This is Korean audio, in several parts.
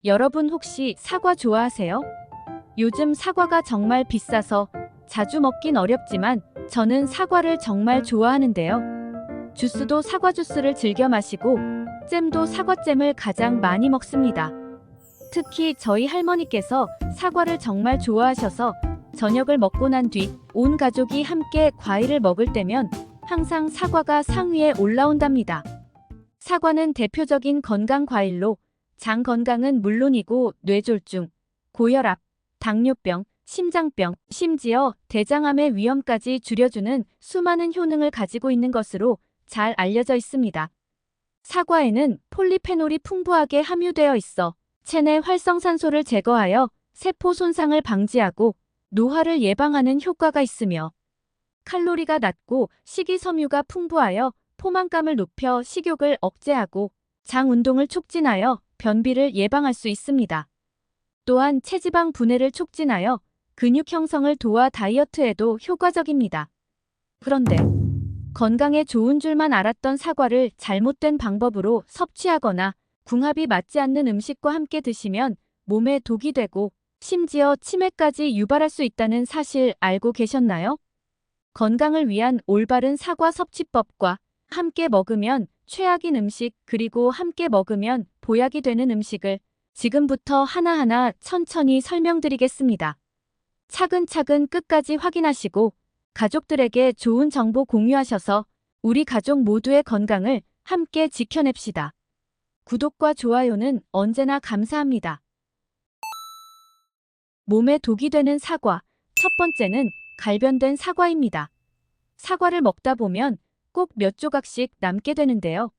여러분 혹시 사과 좋아하세요? 요즘 사과가 정말 비싸서 자주 먹긴 어렵지만 저는 사과를 정말 좋아하는데요. 주스도 사과 주스를 즐겨 마시고 잼도 사과잼을 가장 많이 먹습니다. 특히 저희 할머니께서 사과를 정말 좋아하셔서 저녁을 먹고 난 뒤 온 가족이 함께 과일을 먹을 때면 항상 사과가 상위에 올라온답니다. 사과는 대표적인 건강 과일로 장 건강은 물론이고 뇌졸중, 고혈압, 당뇨병, 심장병, 심지어 대장암의 위험까지 줄여주는 수많은 효능을 가지고 있는 것으로 잘 알려져 있습니다. 사과에는 폴리페놀이 풍부하게 함유되어 있어 체내 활성산소를 제거하여 세포 손상을 방지하고 노화를 예방하는 효과가 있으며 칼로리가 낮고 식이섬유가 풍부하여 포만감을 높여 식욕을 억제하고 장 운동을 촉진하여 변비를 예방할 수 있습니다. 또한 체지방 분해를 촉진하여 근육 형성을 도와 다이어트에도 효과적입니다. 그런데 건강에 좋은 줄만 알았던 사과를 잘못된 방법으로 섭취하거나 궁합이 맞지 않는 음식과 함께 드시면 몸에 독이 되고 심지어 치매까지 유발할 수 있다는 사실 알고 계셨나요? 건강을 위한 올바른 사과 섭취법과 함께 먹으면 최악인 음식 그리고 함께 먹으면 보약이 되는 음식을 지금부터 하나하나 천천히 설명드리겠습니다. 차근차근 끝까지 확인하시고 가족들에게 좋은 정보 공유하셔서 우리 가족 모두의 건강을 함께 지켜냅시다. 구독과 좋아요는 언제나 감사합니다. 몸에 독이 되는 사과. 첫 번째는 갈변된 사과입니다. 사과를 먹다 보면 꼭 몇 조각씩 남게 되는데요.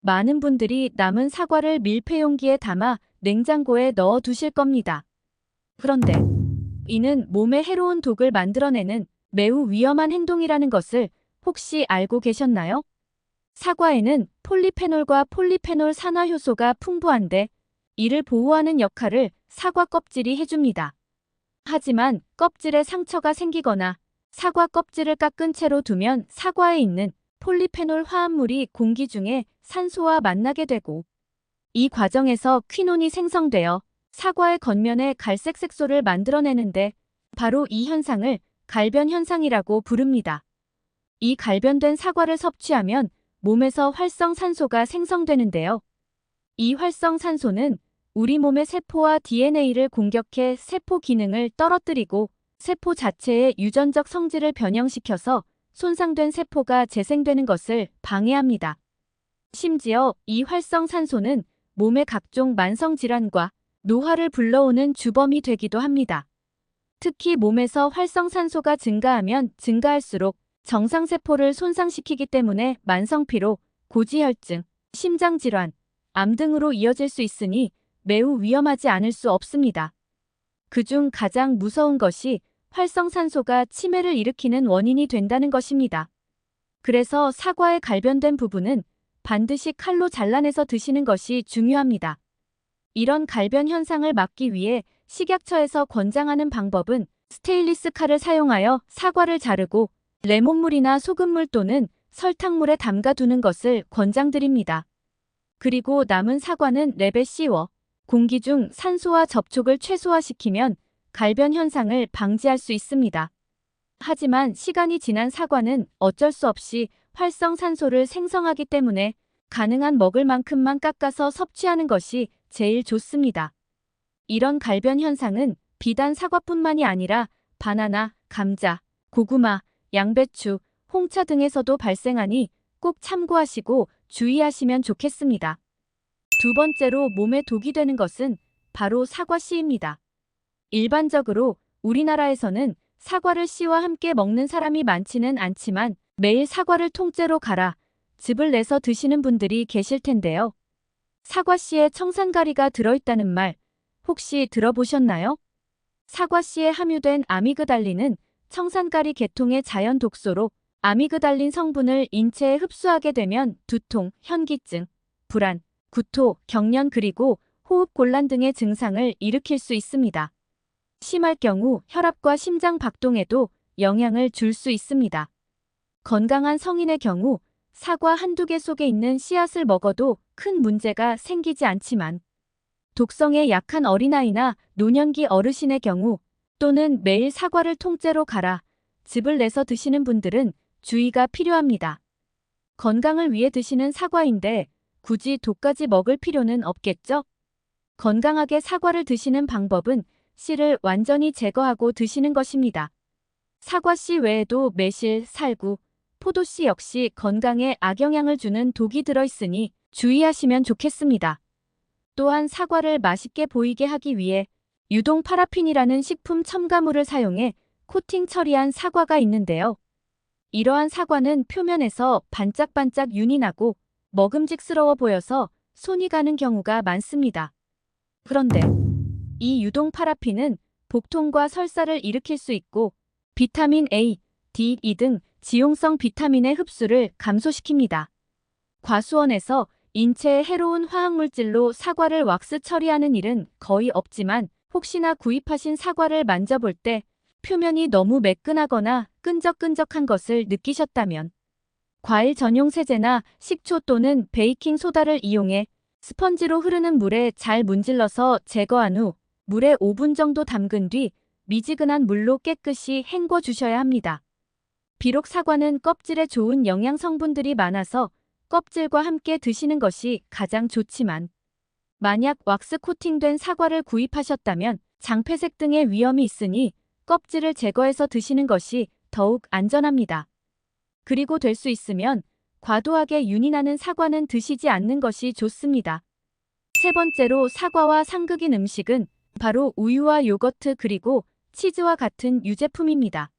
많은 분들이 남은 사과를 밀폐용기에 담아 냉장고에 넣어 두실 겁니다. 그런데 이는 몸에 해로운 독을 만들어내는 매우 위험한 행동이라는 것을 혹시 알고 계셨나요? 사과에는 폴리페놀과 폴리페놀 산화효소가 풍부한데 이를 보호하는 역할을 사과 껍질이 해줍니다. 하지만 껍질에 상처가 생기거나 사과 껍질을 깎은 채로 두면 사과에 있는 폴리페놀 화합물이 공기 중에 산소와 만나게 되고 이 과정에서 퀴논이 생성되어 사과의 겉면에 갈색 색소를 만들어내는데 바로 이 현상을 갈변 현상이라고 부릅니다. 이 갈변된 사과를 섭취하면 몸에서 활성산소가 생성되는데요. 이 활성산소는 우리 몸의 세포와 DNA를 공격해 세포 기능을 떨어뜨리고 세포 자체의 유전적 성질을 변형시켜서 손상된 세포가 재생되는 것을 방해합니다. 심지어 이 활성산소는 몸의 각종 만성질환과 노화를 불러오는 주범이 되기도 합니다. 특히 몸에서 활성산소가 증가하면 증가할수록 정상세포를 손상시키기 때문에 만성피로, 고지혈증, 심장질환, 암 등으로 이어질 수 있으니 매우 위험하지 않을 수 없습니다. 그중 가장 무서운 것이 활성산소가 치매를 일으키는 원인이 된다는 것입니다. 그래서 사과의 갈변된 부분은 반드시 칼로 잘라내서 드시는 것이 중요합니다. 이런 갈변 현상을 막기 위해 식약처에서 권장하는 방법은 스테인리스 칼을 사용하여 사과를 자르고 레몬물이나 소금물 또는 설탕물에 담가두는 것을 권장드립니다. 그리고 남은 사과는 랩에 씌워 공기 중 산소와 접촉을 최소화시키면 갈변 현상을 방지할 수 있습니다. 하지만 시간이 지난 사과는 어쩔 수 없이 활성산소를 생성하기 때문에 가능한 먹을 만큼만 깎아서 섭취하는 것이 제일 좋습니다. 이런 갈변 현상은 비단 사과뿐만이 아니라 바나나, 감자, 고구마, 양배추, 홍차 등에서도 발생하니 꼭 참고하시고 주의하시면 좋겠습니다. 두 번째로 몸에 독이 되는 것은 바로 사과 씨입니다. 일반적으로 우리나라에서는 사과를 씨와 함께 먹는 사람이 많지는 않지만 매일 사과를 통째로 갈아 즙을 내서 드시는 분들이 계실 텐데요. 사과 씨에 청산가리가 들어있다는 말 혹시 들어보셨나요? 사과 씨에 함유된 아미그달린은 청산가리 계통의 자연 독소로 아미그달린 성분을 인체에 흡수하게 되면 두통, 현기증, 불안, 구토, 경련 그리고 호흡곤란 등의 증상을 일으킬 수 있습니다. 심할 경우 혈압과 심장 박동에도 영향을 줄 수 있습니다. 건강한 성인의 경우 사과 한두 개 속에 있는 씨앗을 먹어도 큰 문제가 생기지 않지만 독성에 약한 어린아이나 노년기 어르신의 경우 또는 매일 사과를 통째로 갈아 즙을 내서 드시는 분들은 주의가 필요합니다. 건강을 위해 드시는 사과인데 굳이 독까지 먹을 필요는 없겠죠? 건강하게 사과를 드시는 방법은 씨를 완전히 제거하고 드시는 것입니다. 사과씨 외에도 매실, 살구, 포도씨 역시 건강에 악영향을 주는 독이 들어있으니 주의하시면 좋겠습니다. 또한 사과를 맛있게 보이게 하기 위해 유동 파라핀이라는 식품 첨가물을 사용해 코팅 처리한 사과가 있는데요. 이러한 사과는 표면에서 반짝반짝 윤이 나고 먹음직스러워 보여서 손이 가는 경우가 많습니다. 그런데 이 유동 파라핀은 복통과 설사를 일으킬 수 있고 비타민 A, D, E 등 지용성 비타민의 흡수를 감소시킵니다. 과수원에서 인체에 해로운 화학물질로 사과를 왁스 처리하는 일은 거의 없지만 혹시나 구입하신 사과를 만져볼 때 표면이 너무 매끈하거나 끈적끈적한 것을 느끼셨다면 과일 전용 세제나 식초 또는 베이킹 소다를 이용해 스펀지로 흐르는 물에 잘 문질러서 제거한 후 물에 5분 정도 담근 뒤 미지근한 물로 깨끗이 헹궈 주셔야 합니다. 비록 사과는 껍질에 좋은 영양 성분들이 많아서 껍질과 함께 드시는 것이 가장 좋지만 만약 왁스 코팅된 사과를 구입하셨다면 장폐색 등의 위험이 있으니 껍질을 제거해서 드시는 것이 더욱 안전합니다. 그리고 될 수 있으면 과도하게 윤이 나는 사과는 드시지 않는 것이 좋습니다. 세 번째로 사과와 상극인 음식은 바로 우유와 요거트 그리고 치즈와 같은 유제품입니다.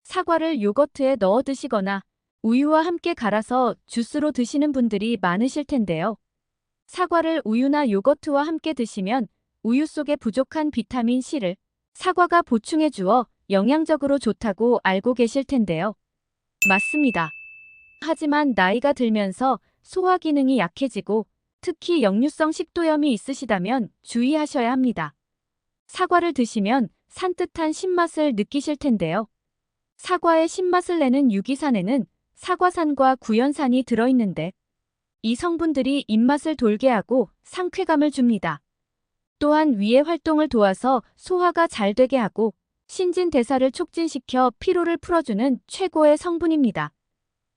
사과를 요거트에 넣어 드시거나 우유와 함께 갈아서 주스로 드시는 분들이 많으실 텐데요. 사과를 우유나 요거트와 함께 드시면 우유 속에 부족한 비타민 C를 사과가 보충해 주어 영양적으로 좋다고 알고 계실 텐데요. 맞습니다. 하지만 나이가 들면서 소화 기능이 약해지고 특히 역류성 식도염이 있으시다면 주의하셔야 합니다. 사과를 드시면 산뜻한 신맛을 느끼실 텐데요. 사과의 신맛을 내는 유기산에는 사과산과 구연산이 들어있는데 이 성분들이 입맛을 돌게 하고 상쾌감을 줍니다. 또한 위의 활동을 도와서 소화가 잘 되게 하고 신진대사를 촉진시켜 피로를 풀어주는 최고의 성분입니다.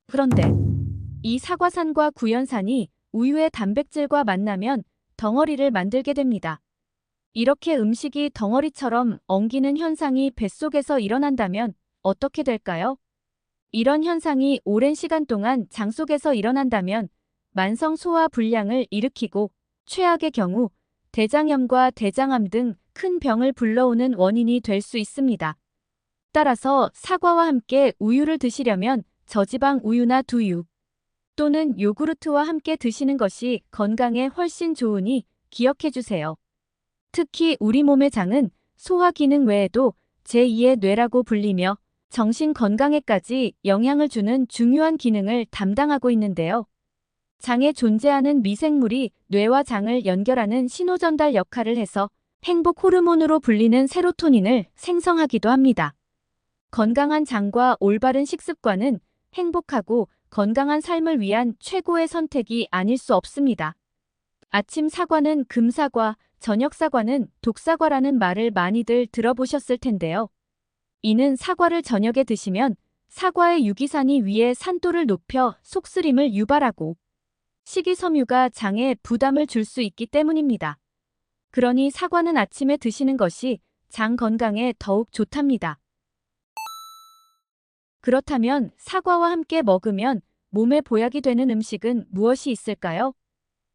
그런데 이 사과산과 구연산이 우유의 단백질과 만나면 덩어리를 만들게 됩니다. 이렇게 음식이 덩어리처럼 엉기는 현상이 뱃속에서 일어난다면 어떻게 될까요? 이런 현상이 오랜 시간 동안 장 속에서 일어난다면 만성 소화 불량을 일으키고 최악의 경우 대장염과 대장암 등 큰 병을 불러오는 원인이 될 수 있습니다. 따라서 사과와 함께 우유를 드시려면 저지방 우유나 두유 또는 요구르트와 함께 드시는 것이 건강에 훨씬 좋으니 기억해 주세요. 특히 우리 몸의 장은 소화 기능 외에도 제2의 뇌라고 불리며 정신 건강에까지 영향을 주는 중요한 기능을 담당하고 있는데요. 장에 존재하는 미생물이 뇌와 장을 연결하는 신호전달 역할을 해서 행복 호르몬으로 불리는 세로토닌을 생성하기도 합니다. 건강한 장과 올바른 식습관은 행복하고 건강한 삶을 위한 최고의 선택이 아닐 수 없습니다. 아침 사과는 금사과, 저녁 사과는 독사과라는 말을 많이들 들어보셨을 텐데요. 이는 사과를 저녁에 드시면 사과의 유기산이 위의 산도를 높여 속쓰림을 유발하고 식이섬유가 장에 부담을 줄 수 있기 때문입니다. 그러니 사과는 아침에 드시는 것이 장 건강에 더욱 좋답니다. 그렇다면 사과와 함께 먹으면 몸에 보약이 되는 음식은 무엇이 있을까요?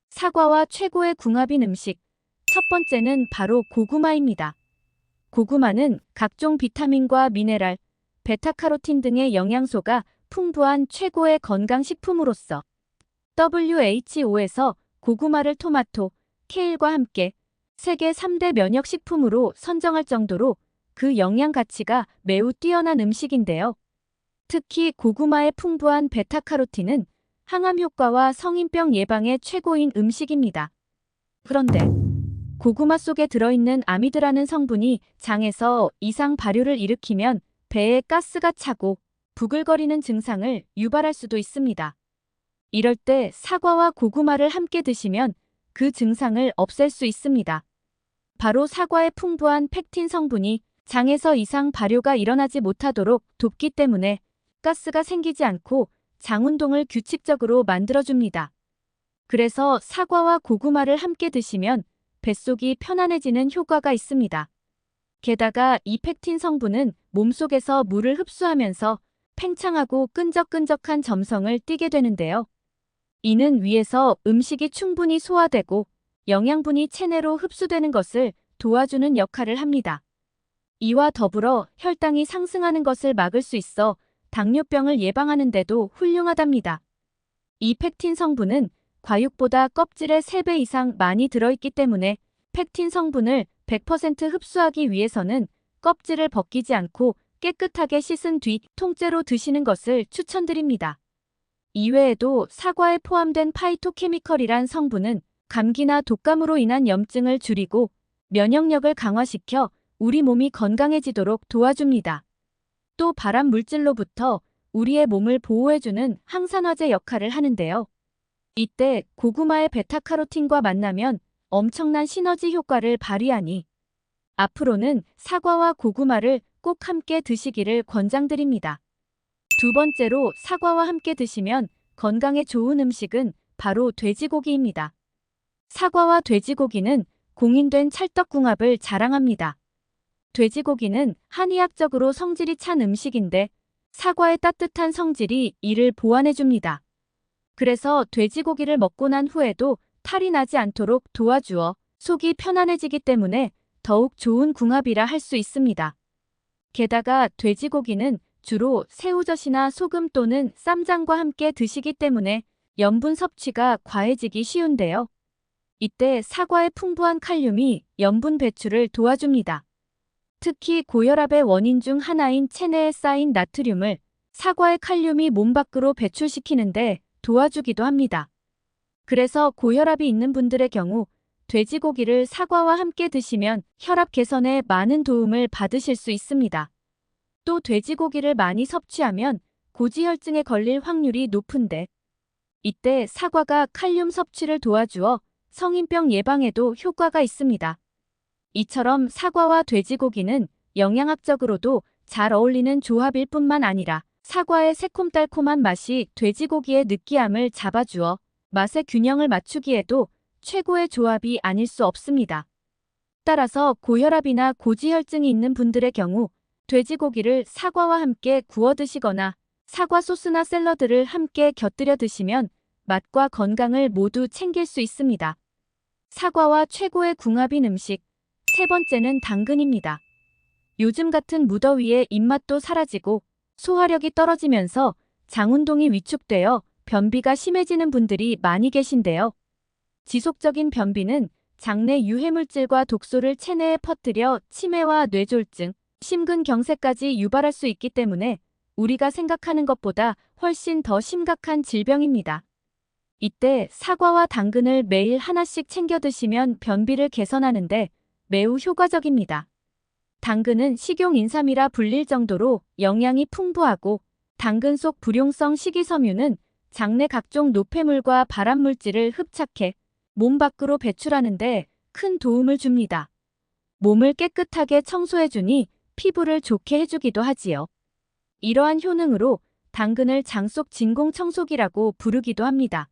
사과와 최고의 궁합인 음식. 첫 번째는 바로 고구마입니다. 고구마는 각종 비타민과 미네랄, 베타카로틴 등의 영양소가 풍부한 최고의 건강식품으로서 WHO에서 고구마를 토마토, 케일과 함께 세계 3대 면역식품으로 선정할 정도로 그 영양 가치가 매우 뛰어난 음식인데요. 특히 고구마의 풍부한 베타카로틴은 항암 효과와 성인병 예방에 최고인 음식입니다. 그런데 고구마 속에 들어있는 아미드라는 성분이 장에서 이상 발효를 일으키면 배에 가스가 차고 부글거리는 증상을 유발할 수도 있습니다. 이럴 때 사과와 고구마를 함께 드시면 그 증상을 없앨 수 있습니다. 바로 사과의 풍부한 펙틴 성분이 장에서 이상 발효가 일어나지 못하도록 돕기 때문에 가스가 생기지 않고 장 운동을 규칙적으로 만들어줍니다. 그래서 사과와 고구마를 함께 드시면 뱃속이 편안해지는 효과가 있습니다. 게다가 이 펙틴 성분은 몸속에서 물을 흡수하면서 팽창하고 끈적끈적한 점성을 띠게 되는데요. 이는 위에서 음식이 충분히 소화되고 영양분이 체내로 흡수되는 것을 도와주는 역할을 합니다. 이와 더불어 혈당이 상승하는 것을 막을 수 있어 당뇨병을 예방하는 데도 훌륭하답니다. 이 펙틴 성분은 과육보다 껍질의 3배 이상 많이 들어있기 때문에 펙틴 성분을 100% 흡수하기 위해서는 껍질을 벗기지 않고 깨끗하게 씻은 뒤 통째로 드시는 것을 추천드립니다. 이외에도 사과에 포함된 파이토케미컬이란 성분은 감기나 독감으로 인한 염증을 줄이고 면역력을 강화시켜 우리 몸이 건강해지도록 도와줍니다. 또 발암 물질로부터 우리의 몸을 보호해주는 항산화제 역할을 하는데요. 이때 고구마의 베타카로틴과 만나면 엄청난 시너지 효과를 발휘하니 앞으로는 사과와 고구마를 꼭 함께 드시기를 권장드립니다. 두 번째로 사과와 함께 드시면 건강에 좋은 음식은 바로 돼지고기입니다. 사과와 돼지고기는 공인된 찰떡궁합을 자랑합니다. 돼지고기는 한의학적으로 성질이 찬 음식인데 사과의 따뜻한 성질이 이를 보완해줍니다. 그래서 돼지고기를 먹고 난 후에도 탈이 나지 않도록 도와주어 속이 편안해지기 때문에 더욱 좋은 궁합이라 할 수 있습니다. 게다가 돼지고기는 주로 새우젓이나 소금 또는 쌈장과 함께 드시기 때문에 염분 섭취가 과해지기 쉬운데요. 이때 사과의 풍부한 칼륨이 염분 배출을 도와줍니다. 특히 고혈압의 원인 중 하나인 체내에 쌓인 나트륨을 사과의 칼륨이 몸 밖으로 배출시키는데 도와주기도 합니다. 그래서 고혈압이 있는 분들의 경우 돼지고기를 사과와 함께 드시면 혈압 개선에 많은 도움을 받으실 수 있습니다. 또 돼지고기를 많이 섭취하면 고지혈증에 걸릴 확률이 높은데 이때 사과가 칼륨 섭취를 도와주어 성인병 예방에도 효과가 있습니다. 이처럼 사과와 돼지고기는 영양학적으로도 잘 어울리는 조합일 뿐만 아니라 사과의 새콤달콤한 맛이 돼지고기의 느끼함을 잡아주어 맛의 균형을 맞추기에도 최고의 조합이 아닐 수 없습니다. 따라서 고혈압이나 고지혈증이 있는 분들의 경우 돼지고기를 사과와 함께 구워 드시거나 사과 소스나 샐러드를 함께 곁들여 드시면 맛과 건강을 모두 챙길 수 있습니다. 사과와 최고의 궁합인 음식, 세 번째는 당근입니다. 요즘 같은 무더위에 입맛도 사라지고 소화력이 떨어지면서 장운동이 위축되어 변비가 심해지는 분들이 많이 계신데요. 지속적인 변비는 장내 유해물질과 독소를 체내에 퍼뜨려 치매와 뇌졸중, 심근경색까지 유발할 수 있기 때문에 우리가 생각하는 것보다 훨씬 더 심각한 질병입니다. 이때 사과와 당근을 매일 하나씩 챙겨 드시면 변비를 개선하는데 매우 효과적입니다. 당근은 식용인삼이라 불릴 정도로 영양이 풍부하고 당근 속 불용성 식이섬유는 장내 각종 노폐물과 발암물질을 흡착해 몸 밖으로 배출하는데 큰 도움을 줍니다. 몸을 깨끗하게 청소해주니 피부를 좋게 해주기도 하지요. 이러한 효능으로 당근을 장 속 진공청소기라고 부르기도 합니다.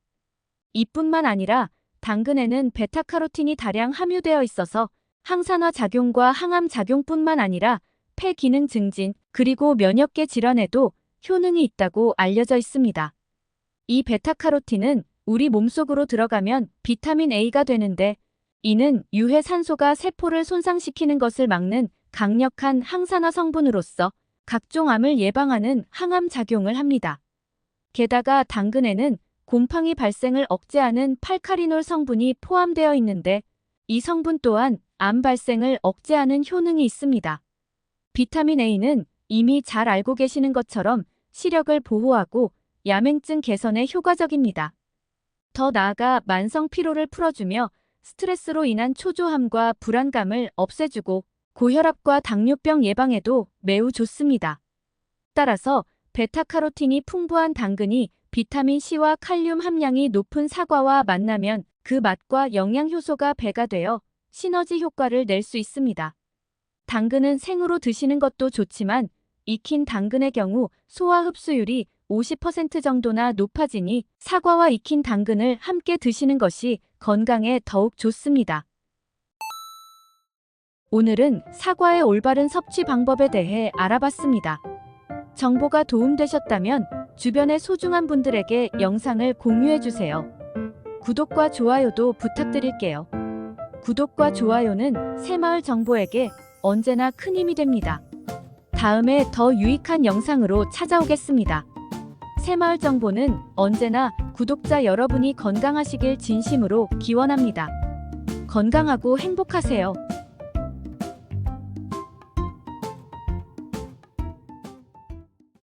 이뿐만 아니라 당근에는 베타카로틴이 다량 함유되어 있어서 항산화 작용과 항암 작용뿐만 아니라 폐 기능 증진 그리고 면역계 질환에도 효능이 있다고 알려져 있습니다. 이 베타카로틴은 우리 몸속으로 들어가면 비타민 A가 되는데 이는 유해 산소가 세포를 손상시키는 것을 막는 강력한 항산화 성분으로서 각종 암을 예방하는 항암 작용을 합니다. 게다가 당근에는 곰팡이 발생을 억제하는 팔카리놀 성분이 포함되어 있는데 이 성분 또한 암 발생을 억제하는 효능이 있습니다. 비타민 A는 이미 잘 알고 계시는 것처럼 시력을 보호하고 야맹증 개선에 효과적입니다. 더 나아가 만성 피로를 풀어주며 스트레스로 인한 초조함과 불안감을 없애주고 고혈압과 당뇨병 예방에도 매우 좋습니다. 따라서 베타카로틴이 풍부한 당근이 비타민 C와 칼륨 함량이 높은 사과와 만나면 그 맛과 영양 효소가 배가 되어 시너지 효과를 낼 수 있습니다. 당근은 생으로 드시는 것도 좋지만 익힌 당근의 경우 소화 흡수율이 50% 정도나 높아지니 사과와 익힌 당근을 함께 드시는 것이 건강에 더욱 좋습니다. 오늘은 사과의 올바른 섭취 방법에 대해 알아봤습니다. 정보가 도움되셨다면 주변의 소중한 분들에게 영상을 공유해주세요. 구독과 좋아요도 부탁드릴게요. 구독과 좋아요는 새마을 정보에게 언제나 큰 힘이 됩니다. 다음에 더 유익한 영상으로 찾아오겠습니다. 새마을 정보는 언제나 구독자 여러분이 건강하시길 진심으로 기원합니다. 건강하고 행복하세요.